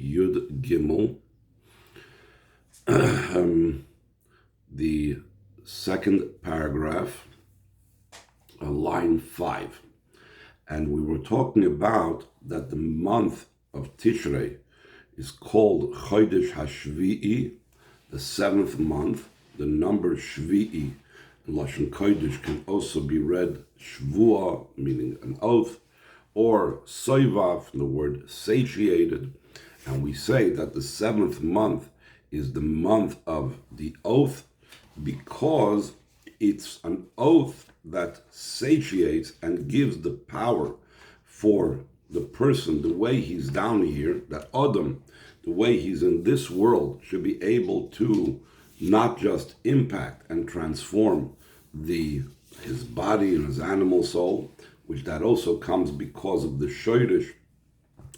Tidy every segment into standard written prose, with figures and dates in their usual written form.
Yud Gimel, the second paragraph, line 5. And we were talking about that the month of Tishrei is called Chodesh HaShvi'i, the seventh month. The number Shvi'i in Lashon Kodesh can also be read Shvua, meaning an oath, or Soivav, the word satiated. And we say that the seventh month is the month of the oath because it's an oath that satiates and gives the power for the person, the way he's down here, that Adam, the way he's in this world, should be able to not just impact and transform his body and his animal soul, which that also comes because of the shoyrish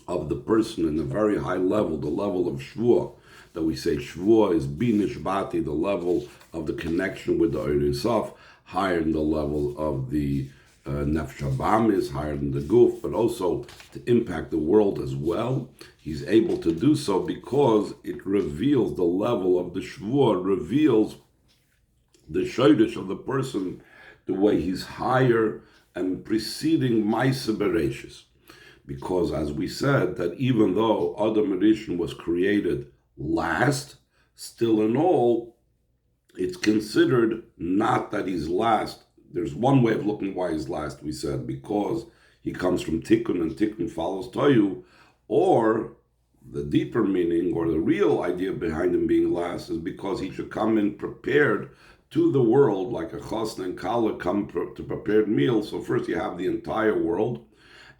of the person in a very high level, the level of Shvuah, that we say Shvuah is Binish Bati, the level of the connection with the Ein Sof, higher than the level of the Nefesh Habahamis, higher than the Guf, but also to impact the world as well. He's able to do so because it reveals the level of the Shvuah, reveals the Shoydish of the person, the way he's higher and preceding Maisa Bereshis. Because as we said, that even though Adam Rishon was created last, still in all, it's considered not that he's last. There's one way of looking why he's last, we said, because he comes from Tikkun and Tikkun follows Toyu, or the deeper meaning or the real idea behind him being last is because he should come in prepared to the world, like a chasna and kala come to prepared meal. So first you have the entire world,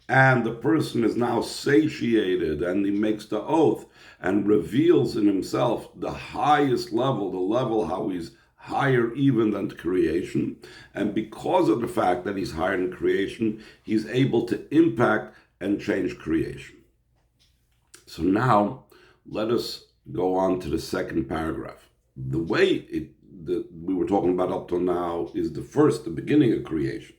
and the person is now satiated, and he makes the oath and reveals in himself the highest level, the level how he's higher even than creation. And because of the fact that he's higher than creation, he's able to impact and change creation. So now, let us go on to the second paragraph. The way we were talking about up till now is the beginning of creation.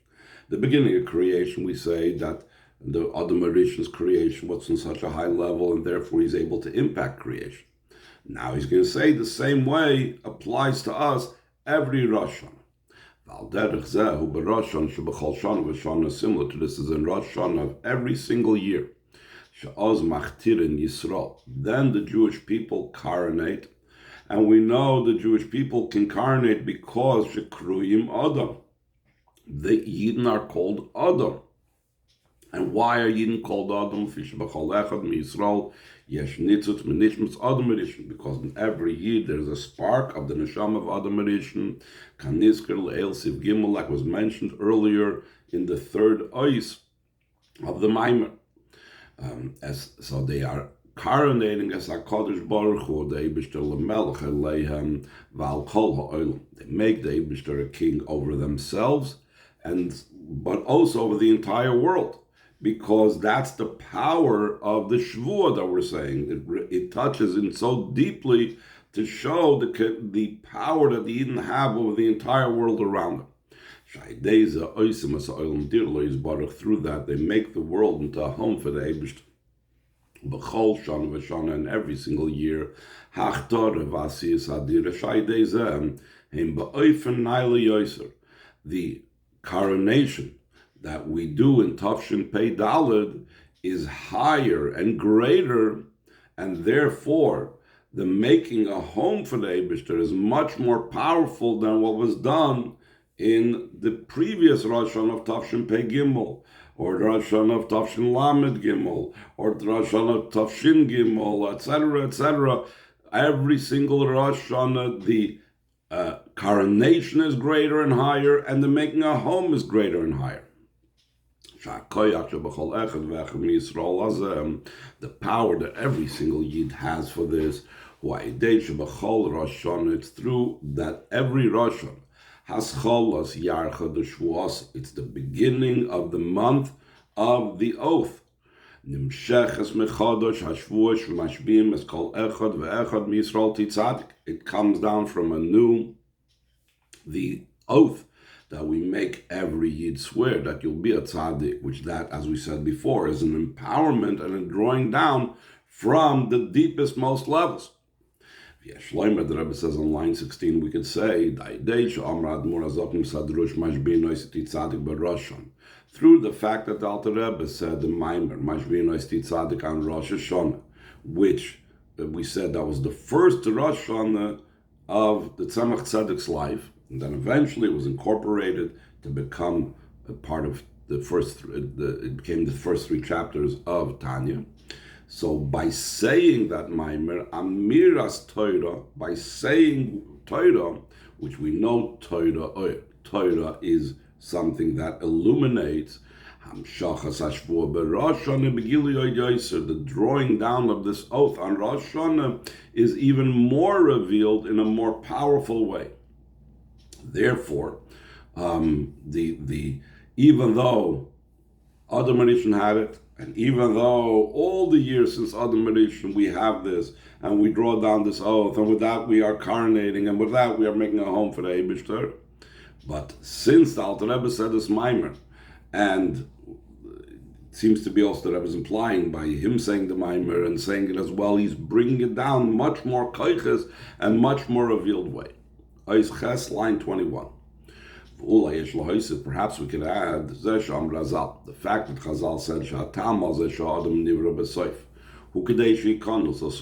The beginning of creation, we say that the Adam Rishon's creation was on such a high level, and therefore he's able to impact creation. Now he's going to say the same way applies to us every Rosh Hashanah. Similar to this is in Rosh Hashanah of every single year. Then the Jewish people coronate, and we know the Jewish people can coronate because Shekruyim Adam. The Yidden are called Adam. And why are Yidden called Adam? Because in every Yid there's a spark of the Neshama of Adam Rishon, like was mentioned earlier in the third ois of the Maimer. So they are coronating as HaKadosh Baruch Hu, the Eibishter L'melech Eleihem V'al Kol Ha'olam. They make the Eibishter a king over themselves, but also over the entire world, because that's the power of the Shvuah that we're saying. It touches in so deeply to show the power that the Yidden have over the entire world around them. Through that, they make the world into a home for the Eibishter. And every single year, the coronation that we do in Tafshin Pei Daled is higher and greater, and therefore the making a home for the Eibishter is much more powerful than what was done in the previous Rosh Hashanah of Tafshin Pei Gimel, or Rosh Hashanah of Tafshin Lamed Gimel, or Rosh Hashanah of Tafshin Gimel, etc., etc. Every single Rosh Hashanah, the coronation is greater and higher, and the making a home is greater and higher. The power that every single Yid has for this, it's through that every Rosh Hashanah Hascholas Yarcha the Shvuos. It's the beginning of the month of the oath. Nimsheches mechadosh hashvuos v'mashbim es kol echad ve'echad miYisrael titzadik. It comes down from anew the oath that we make every Yid swear that you'll be a tzaddik, which that, as we said before, is an empowerment and a drawing down from the deepest, most levels. Shlomo, the Rebbe says on line 16, we could say, through the fact that the Alter Rebbe said the Maimer, Mashbi Nois Tzadik on Rosh Hashanah, which we said that was the first Rosh Hashanah of the Tzemach Tzedek's life, and then eventually it was incorporated to become a part of the first, it became the first 3 chapters of Tanya. So by saying that Maimer, Amiras Torah, by saying Torah, which we know Torah is something that illuminates, the drawing down of this oath on Rosh Hashanah is even more revealed in a more powerful way. Therefore, even though Adam Rishon had it, and even though all the years since Adam Rishon we have this, and we draw down this oath, and with that we are carnating, and with that we are making a home for the Eibishter. But since the Alter Rebbe said this Maimer, and it seems to be also the Rebbe is implying by him saying the Maimer and saying it as well, he's bringing it down much more koiches and much more revealed way. Ois Ches, line 21. Perhaps we could add the fact that Chazal said so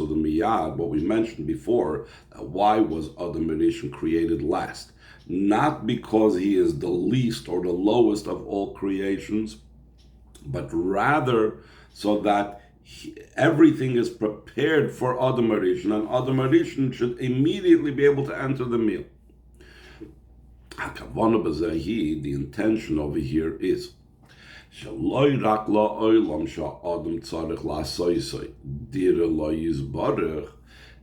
the miyad, what we mentioned before, why was Adam Rishon created last? Not because he is the least or the lowest of all creations, but rather so that everything is prepared for Adam Rishon, and Adam Rishon should immediately be able to enter the meal. The intention over here is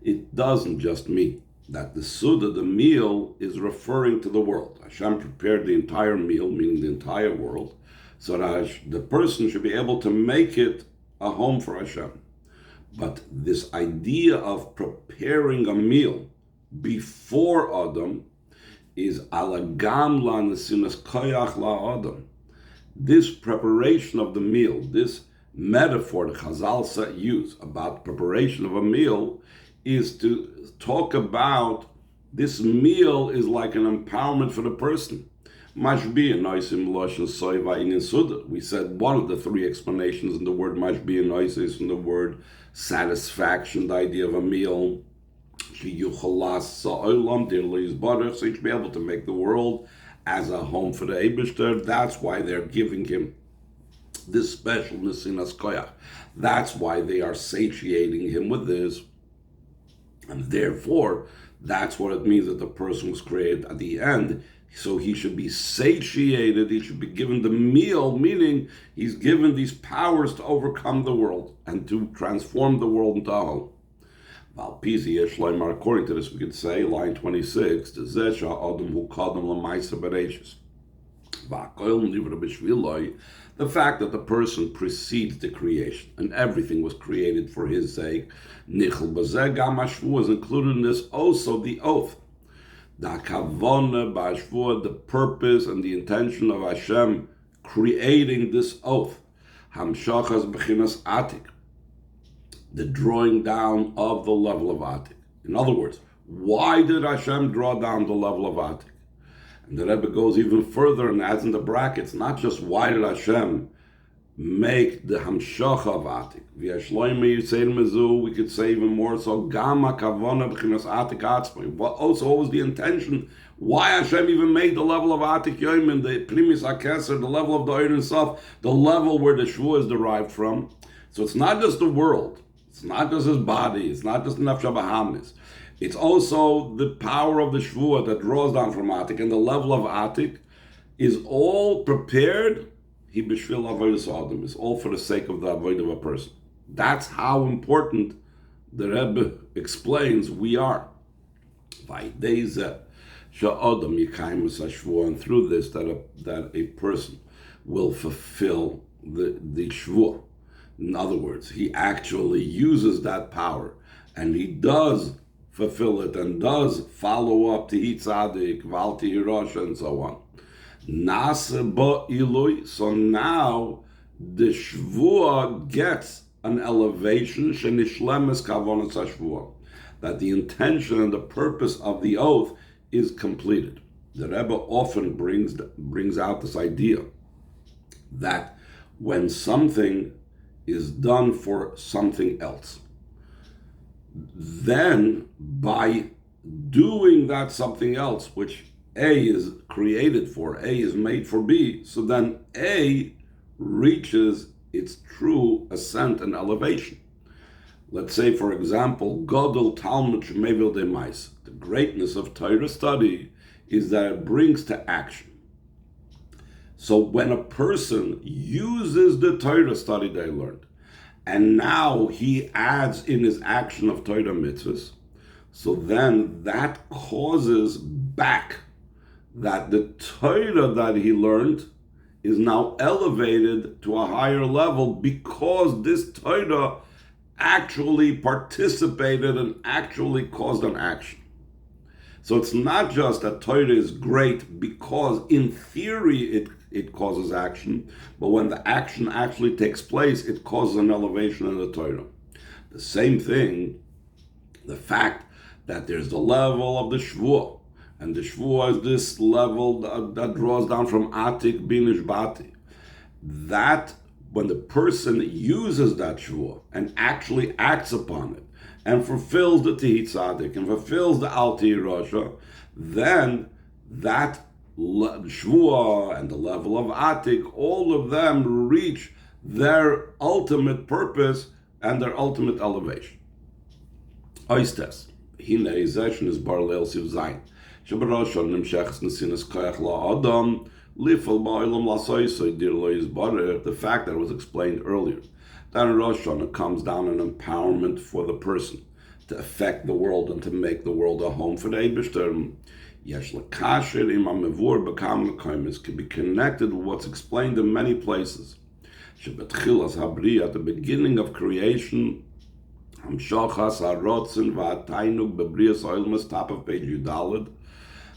it doesn't just mean that the Suda, the meal, is referring to the world. Hashem prepared the entire meal, meaning the entire world, so that the person should be able to make it a home for Hashem. But this idea of preparing a meal before Adam is alagam la nesinas koyach la Adam. This preparation of the meal, this metaphor the Chazal use about preparation of a meal, is to talk about this meal is like an empowerment for the person. Mashbi and noisim loshen soiva in suda. We said one of the 3 explanations in the word mashbi and nois is from the word satisfaction, the idea of a meal. So you should be able to make the world as a home for the Eibishter. That's why they're giving him this specialness in Askoyach. That's why they are satiating him with this. And therefore, that's what it means that the person was created at the end. So he should be satiated, he should be given the meal, meaning he's given these powers to overcome the world and to transform the world into a home. According to this, we could say, line 26, the fact that the person precedes the creation and everything was created for his sake, was included in this also the oath. The purpose and the intention of Hashem creating this oath. The drawing down of the level of Atik. In other words, why did Hashem draw down the level of Atik? And the Rebbe goes even further and adds in the brackets, not just why did Hashem make the Hamshacha of Atik. We could say even more so, Gama Kavona B'chinas Atik Atzmai. Also, what was the intention? Why Hashem even made the level of Atik Yoimin, the Primis HaKeser, the level of the Eir Sof, the level where the Shvuah is derived from. So it's not just the world. It's not just his body. It's not just Nefesh Bahamis. It's also the power of the Shvuah that draws down from Atik, and the level of Atik is all prepared. He b'shvil avodas adam, is all for the sake of the avodah of a person. That's how important the Rebbe explains we are. And through this, that a person will fulfill the Shvuah. In other words, he actually uses that power, and he does fulfill it, and does follow up to Tzadik, Val Rosh, and so on. So now the Shvuah gets an elevation, shenishlemes kavonas hashvuah, that the intention and the purpose of the oath is completed. The Rebbe often brings out this idea that when something is done for something else, then by doing that something else, which A is created for, A is made for B, so then A reaches its true ascent and elevation. Let's say, for example, Godel Talmud Shemevil Demais. The greatness of Torah study is that it brings to action. So when a person uses the Torah study they learned, and now he adds in his action of Torah mitzvahs, so then that causes back that the Torah that he learned is now elevated to a higher level because this Torah actually participated and actually caused an action. So it's not just that Torah is great because in theory it causes action, but when the action actually takes place, it causes an elevation in the Torah. The same thing, the fact that there's the level of the Shvuah, and the Shvuah is this level that draws down from Atik Binish Bati. That when the person uses that Shvuah and actually acts upon it and fulfills the Tehit Tzadik and fulfills the Al Tehir Rasha, then that Shvuah and the level of Atik, all of them reach their ultimate purpose and their ultimate elevation. Oistes, Hine Izeshin is Bar Leil Siv Zayin. Shabarashon Nimshechs Nesinas Koyach La Adam, Lifal Ba'ilam Lasoisoi Dir Lo Yizbarer, the fact that was explained earlier, that in Rosh Hashanah comes down an empowerment for the person to affect the world and to make the world a home for the Eibishter. Yesh L'Kasher Imam Mevur Bekam Mekaymis can be connected with what's explained in many places. Shebetchilas Habri, at the beginning of creation, Hamshachas HaRotzen V'Atainug Bebrias Oilmas, top of page Yudalid,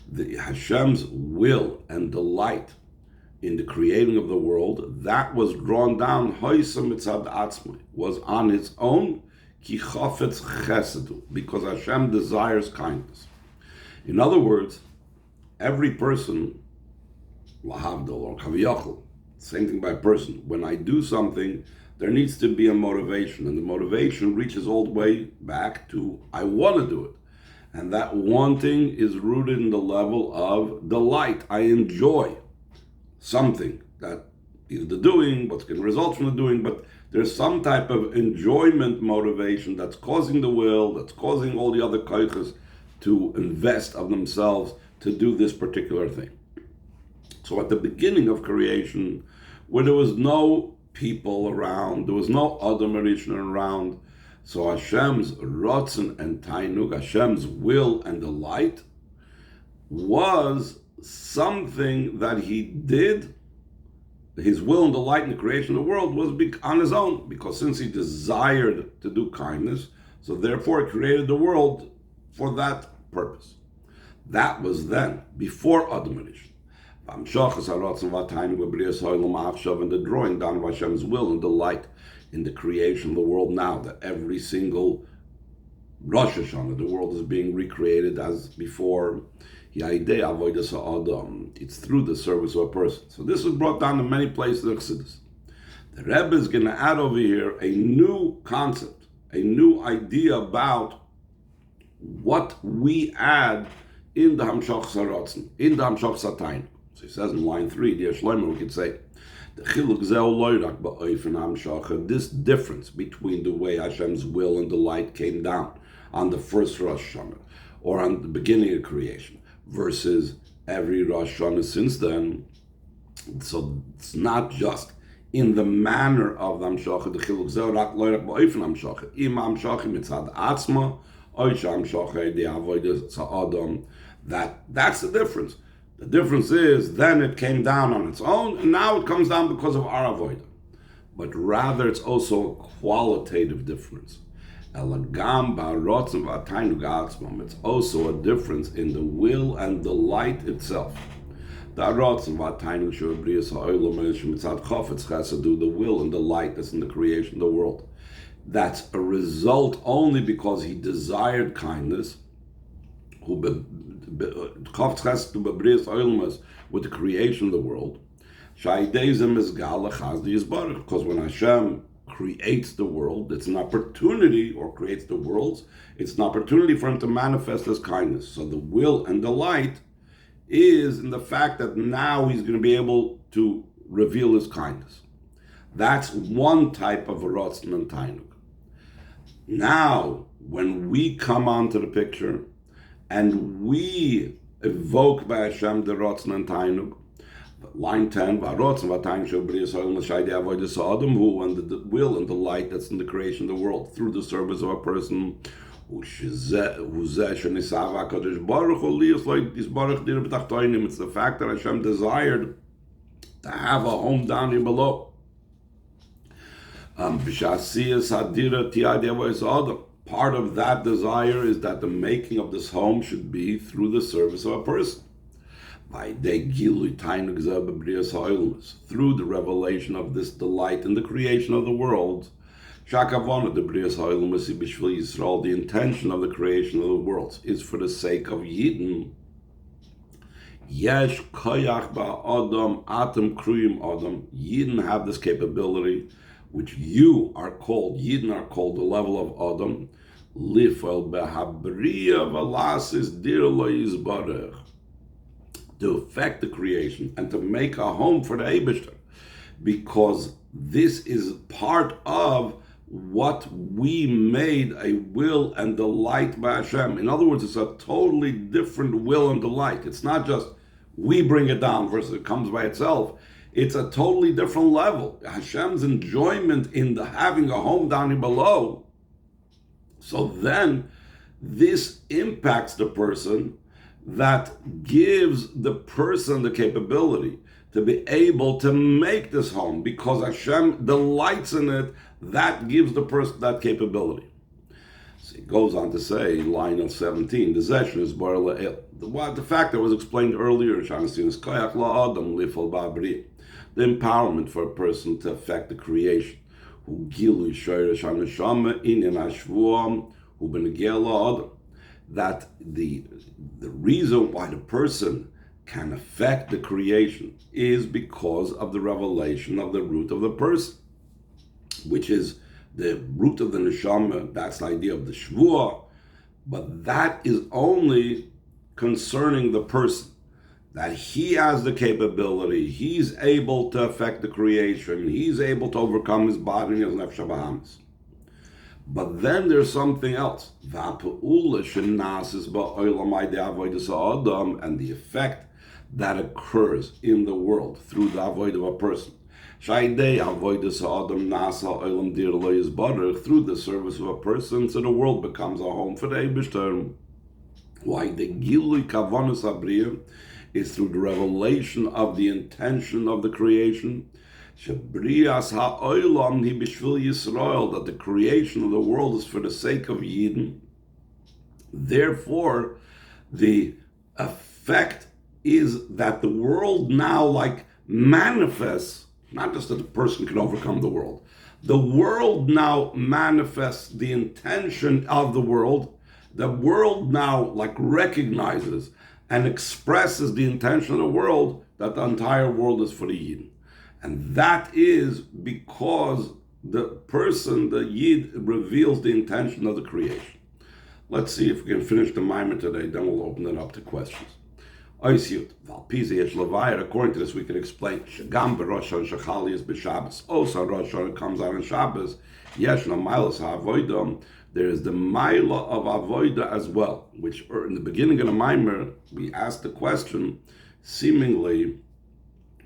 the Hashem's will and delight in the creating of the world, that was drawn down, was on its own, because Hashem desires kindness. In other words, every person, lahavdil or kaviyachal, same thing by person, when I do something, there needs to be a motivation, and the motivation reaches all the way back to I want to do it. And that wanting is rooted in the level of delight. I enjoy something that is the doing, what's going to result from the doing, but there's some type of enjoyment motivation that's causing the will, that's causing all the other koiches to invest of themselves to do this particular thing. So at the beginning of creation, where there was no people around, there was no Adam Rishon around, so Hashem's Ratzon and Tainug, Hashem's will and delight, was something that he did. His will and delight in the creation of the world was on his own, because since he desired to do kindness, so therefore he created the world for that purpose. That was then, before Adam Rishon. And the drawing down of Hashem's will and delight in the creation of the world now, that every single Rosh Hashanah, the world is being recreated as before. It's through the service of a person. So this was brought down in many places in Chassidus. The Rebbe is going to add over here a new concept, a new idea about what we add in the Hamshach Saratzen, in the Hamshach Satayin. So he says in line 3, Dear Shlomo, we could say, this difference between the way Hashem's will and delight came down on the first Rosh Hashanah, or on the beginning of creation, versus every Rosh Hashanah since then. So it's not just in the manner of the Hamshach, the Chiluk Zeh rak loyrak ba'ofen Hamshach, im Hamshach mitzad atzma, oish Hamshach the avodah sa'adam. That's the difference. The difference is, then it came down on its own, and now it comes down because of our avodah. But rather, it's also a qualitative difference. It's also a difference in the will and the light itself. The will and the light that's in the creation of the world. that's a result only because he desired kindness, with the creation of the world. Because when Hashem creates the world, it's an opportunity, or creates the worlds, it's an opportunity for him to manifest his kindness. So the will and delight is in the fact that now he's going to be able to reveal his kindness. That's one type of Ratzon and Tainug. Now, when we come onto the picture and we evoke by Hashem the Ratzon and Tainug, line 10, who, and the will and the light that's in the creation of the world through the service of a person, it's the fact that Hashem desired to have a home down here below. Part of that desire is that the making of this home should be through the service of a person. Through the revelation of this delight in the creation of the world, the intention of the creation of the world is for the sake of Yidden. Yidden have this capability, which Yidden are called the level of Adam, to affect the creation and to make a home for the Eibishter, because this is part of what we made a will and delight by Hashem. In other words, it's a totally different will and delight. It's not just we bring it down versus it comes by itself. It's a totally different level. Hashem's enjoyment in the having a home down here below. So then this impacts the person, that gives the person the capability to be able to make this home, because Hashem delights in it. That gives the person that capability. So he goes on to say, line of 17, the zeshin is bar la'el. The fact that was explained earlier, the empowerment for a person to affect the creation. That the reason why the person can affect the creation is because of the revelation of the root of the person, which is the root of the neshama. That's the idea of the shvuah, but that is only concerning the person, that he has the capability, he's able to affect the creation, he's able to overcome his body and his nefesh habahamis. But then there's something else. And the effect that occurs in the world through the avoid of a person. Through the service of a person, so the world becomes a home for the Eibishter. Why the Gilui Kavanus Abriya is through the revelation of the intention of the creation. Shebrias ha'olam hi b'shvil Yisrael, that the creation of the world is for the sake of Yidden. Therefore, the effect is that the world now manifests, not just that the person can overcome the world. The world now manifests the intention of the world. The world now recognizes and expresses the intention of the world, that the entire world is for the Yidden. And that is because the person, the Yid, reveals the intention of the creation. Let's see if we can finish the Maimer today, then we'll open it up to questions. According to this, we can explain. Shagam b'Rosh Hashanah is b'Shabbos. Also, Rosh Hashanah comes out on Shabbos. Yeshna Milas ha'avodah. There is the Maila of Avodah as well, which in the beginning of the Maimer, we asked the question, seemingly,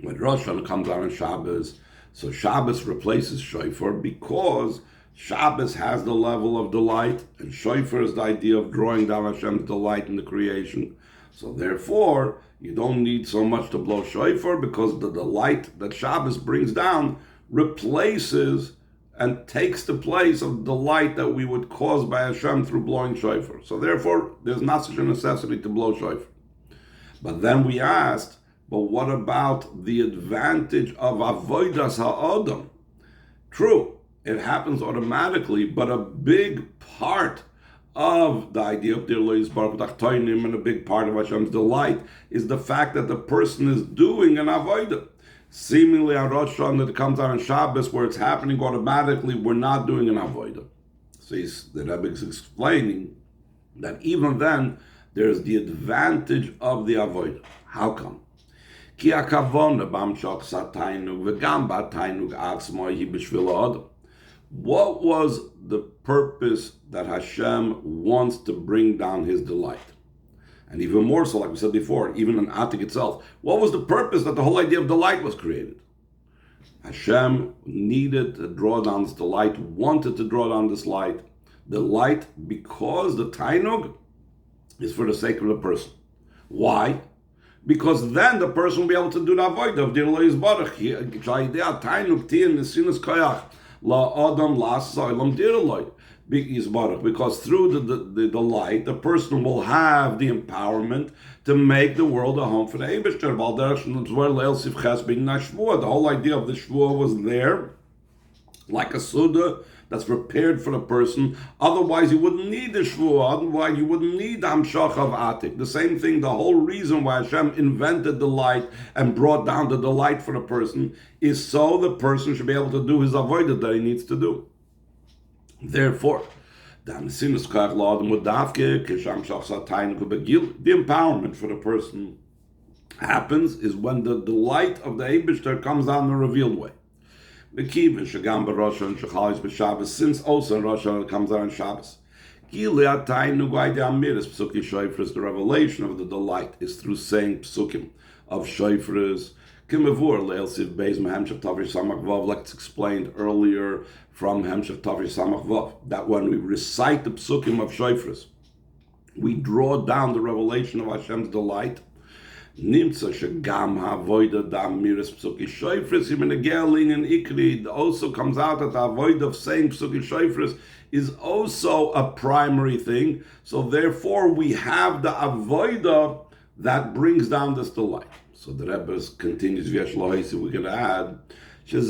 when Rosh Hashanah comes out on Shabbos, so Shabbos replaces Shofar, because Shabbos has the level of delight, and Shofar is the idea of drawing down Hashem's delight in the creation. So therefore, you don't need so much to blow Shofar, because the delight that Shabbos brings down replaces and takes the place of the delight that we would cause by Hashem through blowing Shofar. So therefore, there's not such a necessity to blow Shofar. But then we asked, but what about the advantage of Avodas Ha'adam? True, it happens automatically, but a big part of the idea of Dirlois Baruch Tachtoinim and a big part of Hashem's delight is the fact that the person is doing an avodah. Seemingly on Rosh Hashanah that comes out on Shabbos where it's happening automatically, we're not doing an avodah. So the Rebbe is explaining that even then there's the advantage of the avodah. How come? Ki hakavona b'hamshach satainug v'gam b'atainug atzmo hi b'shvil adam. What was the purpose that Hashem wants to bring down His delight? And even more so, like we said before, even in Atik itself, what was the purpose that the whole idea of delight was created? Hashem needed to draw down this delight, wanted to draw down this light, the light, because the Tainug is for the sake of the person. Why? Because then the person will be able to do the avodah of Dirlois Baruch. Tainug tiyan nesinus koyach la adam la'asaylam Dirloi. Because through the light, the person will have the empowerment to make the world a home for the Eibishter. The whole idea of the Shvuah was there, like a Suda that's prepared for the person. Otherwise, you wouldn't need the Shvuah. Otherwise, you wouldn't need the Hamshach of Atik. The same thing, the whole reason why Hashem invented the light and brought down the delight for the person is so the person should be able to do his avodah that he needs to do. Therefore, the empowerment for the person happens is when the light of the Eibishter comes out in a revealed way. Since also Rosh Hashanah comes out on Shabbos. The revelation of the delight is through saying psukim of shofars. Like it's explained earlier from Hemshech Tavri Samach Vav, that when we recite the psukim of shofars, we draw down the revelation of Hashem's delight. Nimtza shegam havoida da miras psuki shofars even again in ikri also comes out that the avoid of saying psuki shofars is also a primary thing. So therefore, we have the avoida that brings down this delight. So the Rebbe continues, we're going to add, we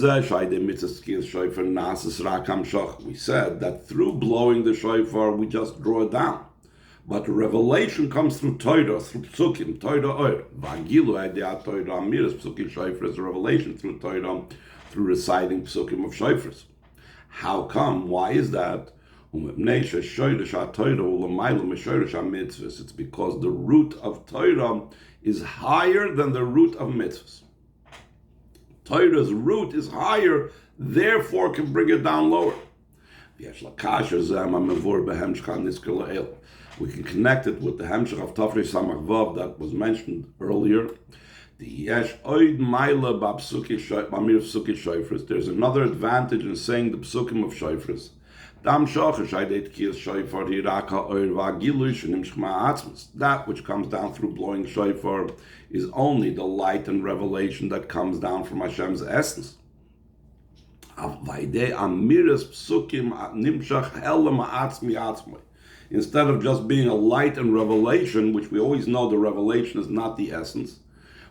said that through blowing the shofar, we just draw it down. But revelation comes through Torah, through psukim, Torah oir. Psukim shofar is a revelation through Torah, through reciting psukim of shofars. How come? Why is that? It's because the root of Torah is higher than the root of mitzvahs. Torah's root is higher, therefore can bring it down lower. We can connect it with the Hemshech of Tafrei Samach Vav that was mentioned earlier. There's another advantage in saying the psukim of shofars. That which comes down through blowing shofar is only the light and revelation that comes down from Hashem's essence. Instead of just being a light and revelation, which we always know the revelation is not the essence,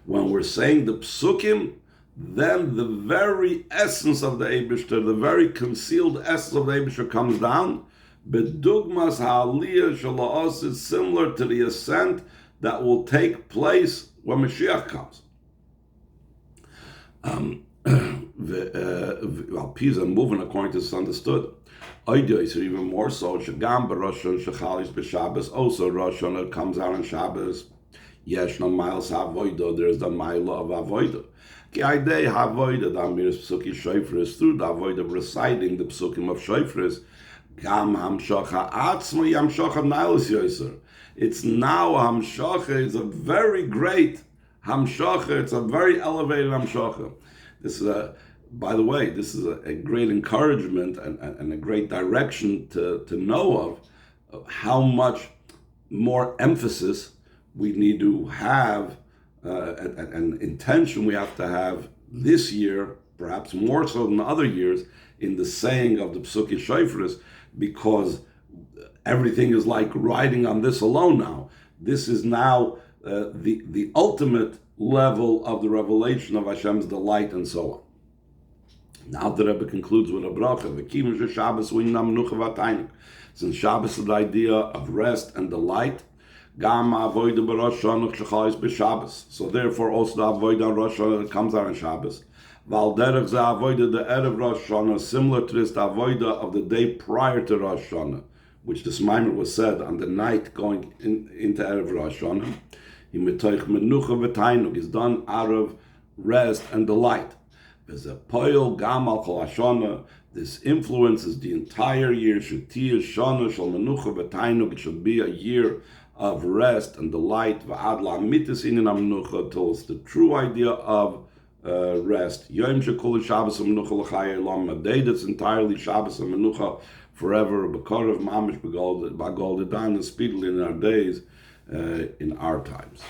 when we're saying the psukim, then the very essence of the Eibishter, the very concealed essence of the Eibishter comes down. Bedugmas ha'aliyah shala'os is similar to the ascent that will take place when Mashiach comes. Pisa moving according to this understood. Idea is even more so. Shagam b'Rosh Hashanah b'Shabbos. Also Rosh Hashanah comes out on Shabbos. Yesh no miles ha'avodah. There is the mile of avodah. Ki aidei ha'avodah da'amiras psuki shofars through the avodah of reciting the psukim of shofars. Gam hamshacha atzmo yamshacha nailas yoser. It's now hamshacha. It's a very great hamshacha. It's a very elevated hamshacha. This is by the way, this is a great encouragement and a great direction to know of how much more emphasis we need to have and intention we have to have this year, perhaps more so than other years, in the saying of the Psuki Shofars, because everything is like riding on this alone now. This is now the ultimate level of the revelation of Hashem's delight and so on. Now the Rebbe concludes with a bracha. V'kivim sheShabbos u'inam menucha v'ataynik. Since Shabbos is the idea of rest and delight, gam avoida b'Rosh Hashanah shechayis b'Shabbos. So therefore also the avoida on Rosh Hashanah comes out on Shabbos. Val derech ze avoida the erev Rosh Hashanah, similar to this the avoida of the day prior to Rosh Hashanah, which this mimer was said on the night going into erev Rosh Hashanah. Imetoich menucha v'tainuk is done out of rest and delight. There's a poil gamal kol hashana. This influences the entire year. Shetiyah shana shel menucha v'tainuk. It should be a year of rest and delight. V'ad la'amitis inin hamenucha, till it's the true idea of rest. Yom shekol Shabbos hamenucha l'chayei olam. A day that's entirely Shabbos hamenucha forever. B'korav mamish b'gol dedan, and speedily in our days, in our times.